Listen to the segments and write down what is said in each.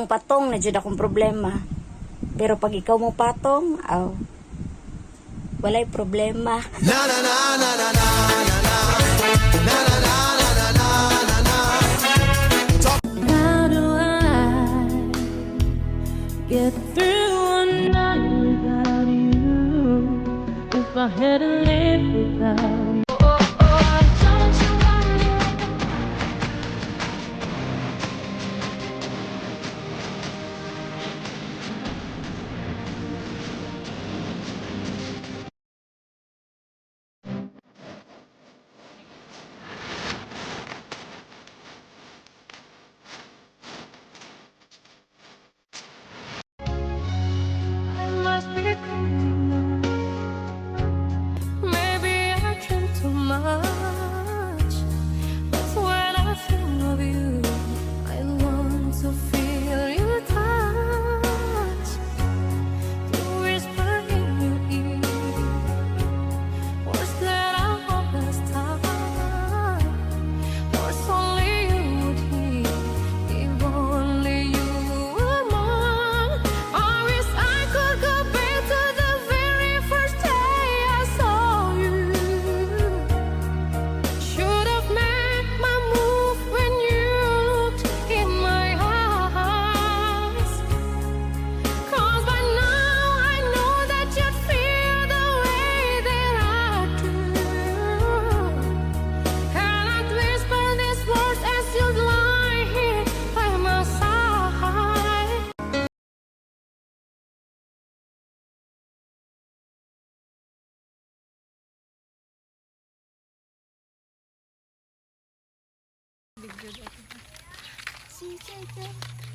mo patong, na jud akong problema. Pero pag ikaw mo patong, walay problema. Na na na na na na na na na na na na na. How do I get through one night without you? If I had to live without you.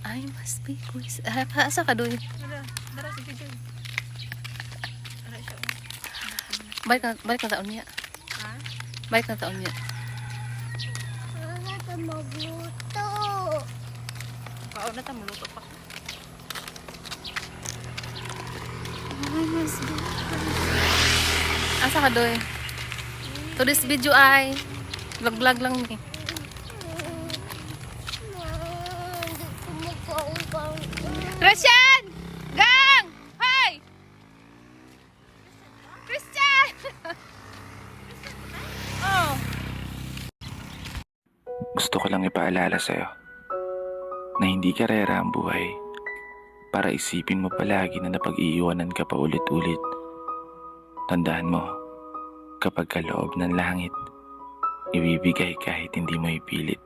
I must be quiz. Asa ka doy? Balik na taon niya. Balik na taon niya. Wala ka magluto. Kaon na ta muluto pa. I must be Asa ka doy? To this video ay vlog lang ni. Christian! Gang! Hoy! Christian! Oh. Gusto ko lang ipaalala sa'yo na hindi karera ang buhay para isipin mo palagi na napag-iiwanan ka pa ulit-ulit. Tandaan mo, kapag kaloob ng langit, ibibigay kahit hindi mo ipilit.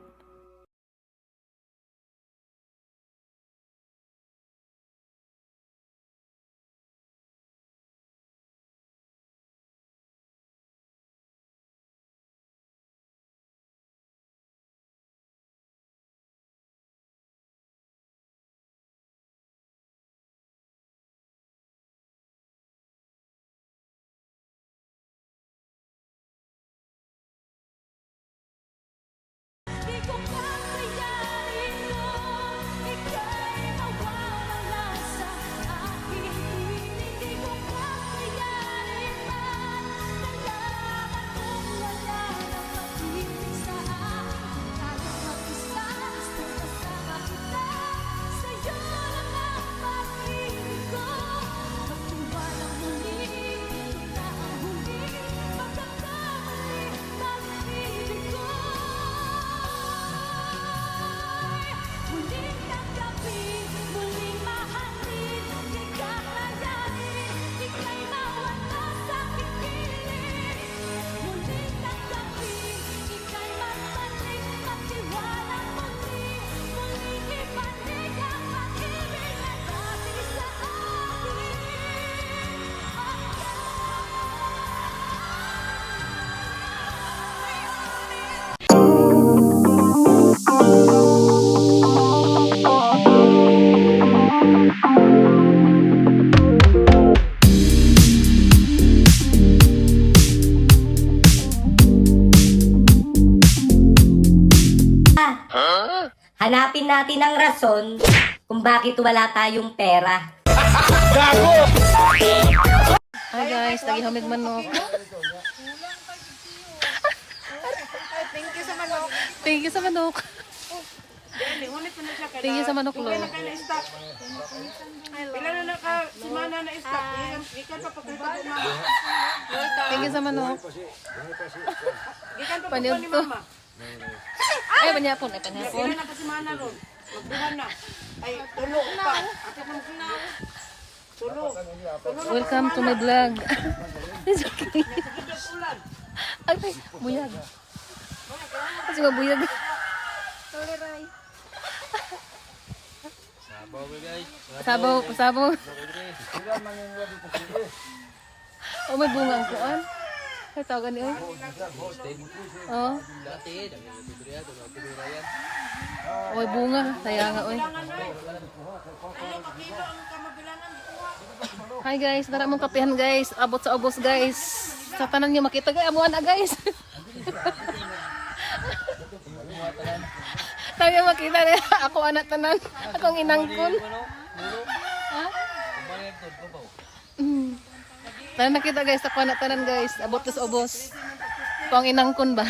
Hanapin natin ang rason kung bakit wala tayong pera. Hi guys, lagi humig manok. Thank you sa manok. Thank you sa manok. Tingin sa manok lo. Pila na naka semana na stock. Ikan pa pagkita mo. Tingin sa manok. Ikan pa Paniod ni to. mama. Ay, panyapon. Ay, panyapon. Pila na pa semana ron. Magbuhan na. Ay tulo pa. Ako nang sinaw. Tulo. Tulo na. Welcome to my vlog. It's okay. Ulan. Ay, buyag. Kasi nga buyag. Sabaw, sabaw. Oh, may bunga ang kuan. Ay, tawagan niyo. Oh. Oh, may bunga. Saya nga, oy. Hi guys, dara mong kapihan guys. Abot sa ubos guys. Sa tanan niyo makita guys, amuan na guys. Tayo makita niya. Ako anak tanan. Akong inangkon. Ha? Tayo nakita guys, ako anak tanan guys. Abot sa ubos. Ako ang inangkon ba?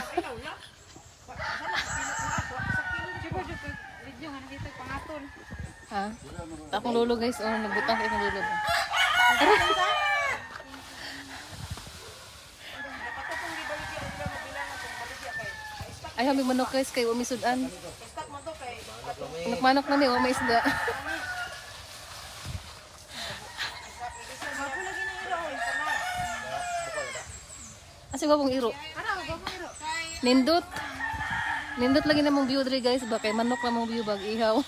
Ha? Akong lolo guys, oh, nagbutang kayo ng lolo. Ay, kami manok guys, kay umisudan. Manok-manok na niyo, may isda. Asa ba pong iro? Nindot. Nindot lagi na mong view dre guys, ba kay manok na mong view bag ihaw.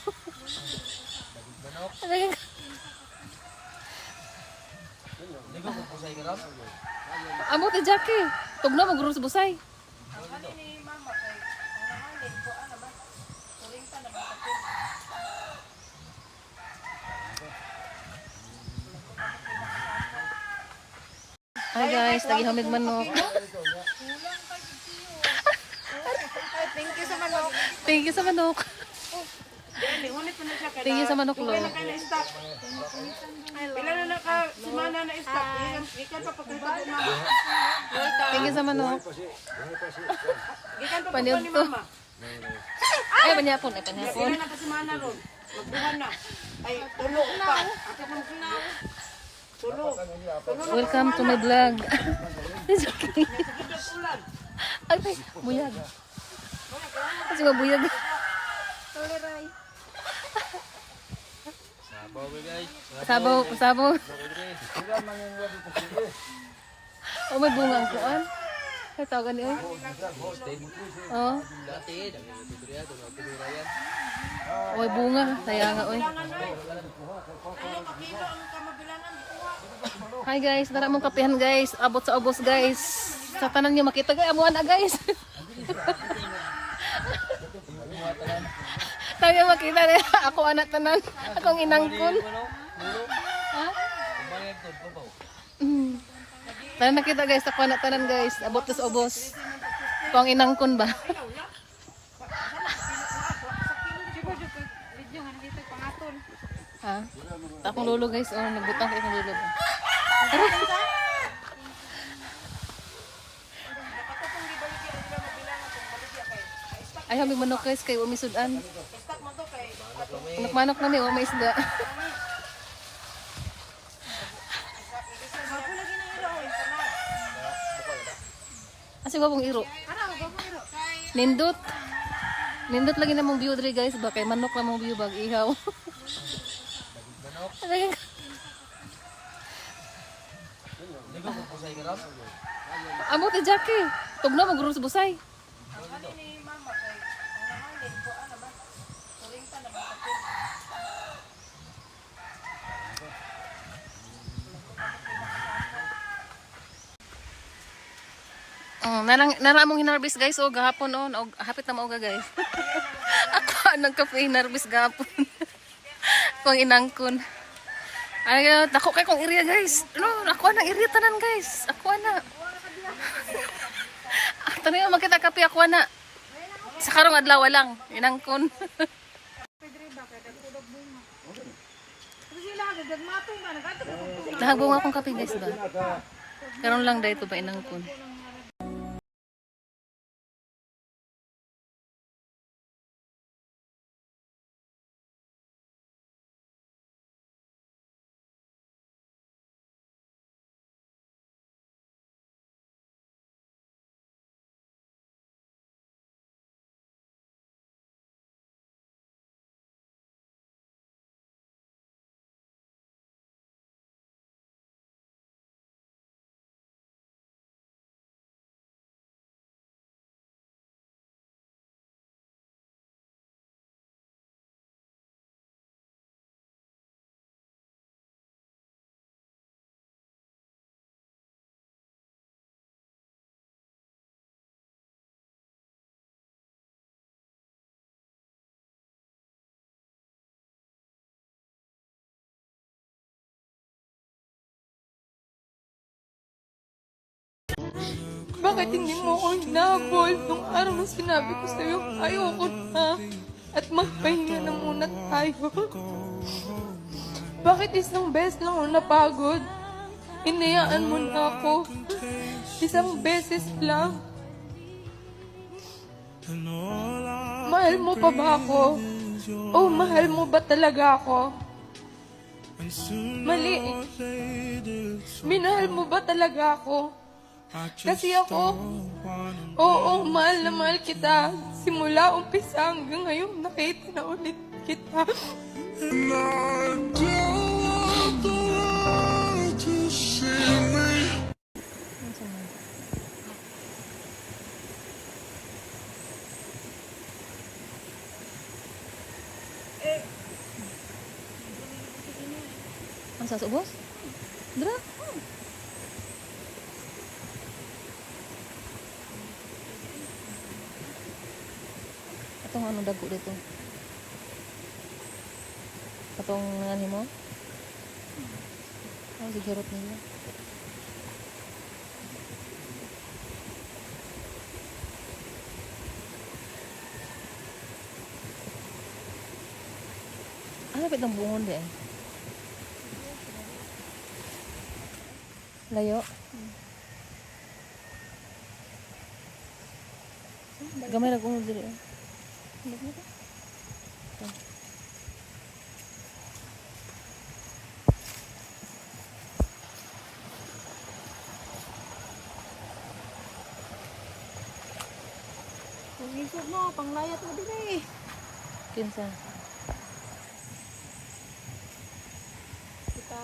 Amo ti Jackie. Tugna mo guro sa busay. Hi guys, lagi hamig manok. Thank you sa manok. Thank you sa manok. Thank you sa manok lo. Pila na naka semana na stock. Ikan pa pagkita mo. Thank you sa manok. Ikan pa Paniod ni to. mama. Ay, panyapon. Ay, panyapon. Pila na pa semana ron. Magbuhan na. Ay tulo pa. Ako nang sinaw. Tulo. Tulo na. Welcome to my vlog. It's okay. Ulan. Ay, buyag. Kasi nga buyag. Sabaw, sabaw. Oh, may bunga ang kuan. Ay, tawagan niyo. Oh. Oh, may bunga. Saya nga, oy. Hi guys, dara mong kapihan guys. Abot sa ubos guys. Sa tanan niyo makita guys, amuan na guys. Tayo makita niya. Ako anak tanan. Akong inangkon. Ha? Tayo nakita guys, ako anak tanan guys. Abot sa ubos. Ako ang inangkon ba? Ha? Akong lolo guys, oh, nagbutang kayo ng lolo. Ay, kami manok guys, kay umisudan. Manok-manok na niyo, may isda. Asa ba pong iro? Nindot. Nindot lagi na mong view dre guys, ba kay manok na mong view bag ihaw. Amo ti Jackie. Tugna mo guro sa busay. Naramong hinarbis guys, o gahapon o, hapit na mauga guys. Ako nagkape hinarbis gahapon. Kung inangkon. Ay, dako kay kong area guys. No, ako na area tanan guys. Ako na. Tanay makita kape ako na. Sa karong adlaw lang, inangkon. Nahagbong akong kape guys ba. Karon lang dahito ba inangkon. Bakit hindi mo ako hinabol nung araw na sinabi ko sa'yo, ayoko na. At magpahinga na muna tayo. Bakit isang beses lang ako napagod? Inayaan mo na ako. Isang beses lang. Mahal mo pa ba ako? O mahal mo ba talaga ako? Mali. Minahal mo ba talaga ako? Kasi ako, oo, mahal na mahal kita. Simula umpisa hanggang ngayon, nakita na ulit kita. Ang sasubos? Dra? Itong ano dago dito? Itong ano mo? Oh, sigurot nila. Ano ba itong bungon di eh? Layo? Gamay na kung dili eh. Pumisod mo, panglayat mo din eh. Kinsa? Kita,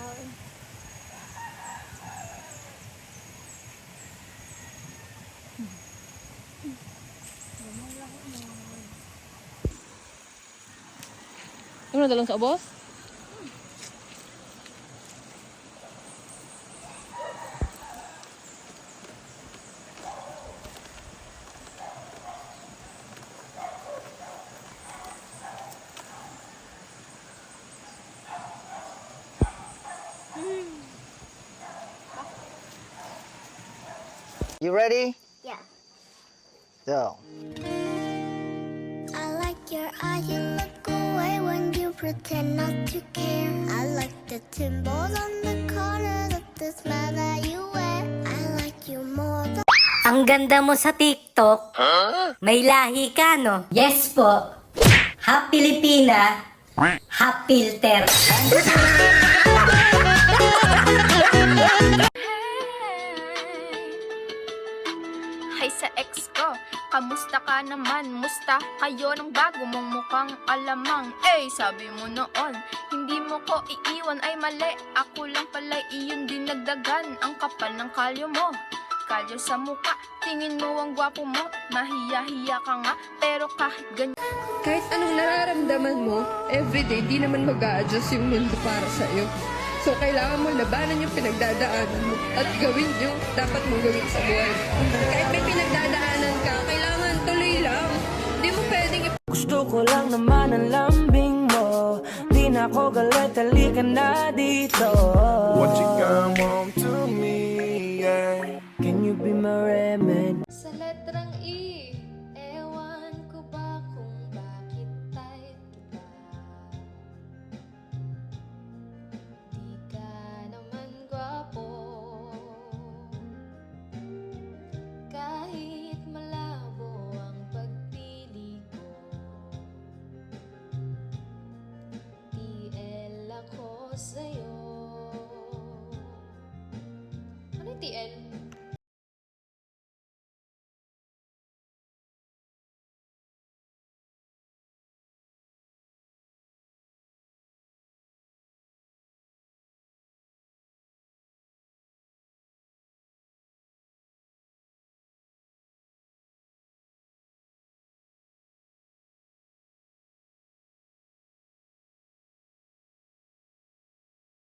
Ano na dalong sa boss? You ready? yeah. Go. I like your eye, you look away when you pretend not to care. I like the timbals on the corner of the smile that you wear. I like you more than Ang ganda mo sa TikTok. May lahi ka, no? Yes po. Half Pilipina, half filter. Hi sa ex ko, kamusta ka naman? Musta kayo ng bago mong mukhang alamang? Sabi mo noon, hindi mo ko iiwan ay mali. Ako lang pala iyon dinagdagan. Ang kapal ng kalyo mo, kalyo sa muka. Tingin mo ang gwapo mo, mahiya-hiya ka nga. Pero kahit ganyan, Kahit anong nararamdaman mo, everyday, di naman mag-a-adjust yung mundo para sa'yo. So, kailangan mo labanan yung pinagdadaanan mo at gawin yung dapat mong gawin sa buhay. Kahit may pinagdadaanan ka, kailangan tuloy lang. Hindi mo pwedeng Gusto ko lang naman ang lambing mo. Di na ako galit, halika na dito. What you come home to me, yeah. Can you be my remedy? sa letrang E. Ewan ko ba kung bakit tayo kita. Di ka naman gwapo. Kahit malabo ang pagpili ko. TL ako sa'yo. Ano yung TL?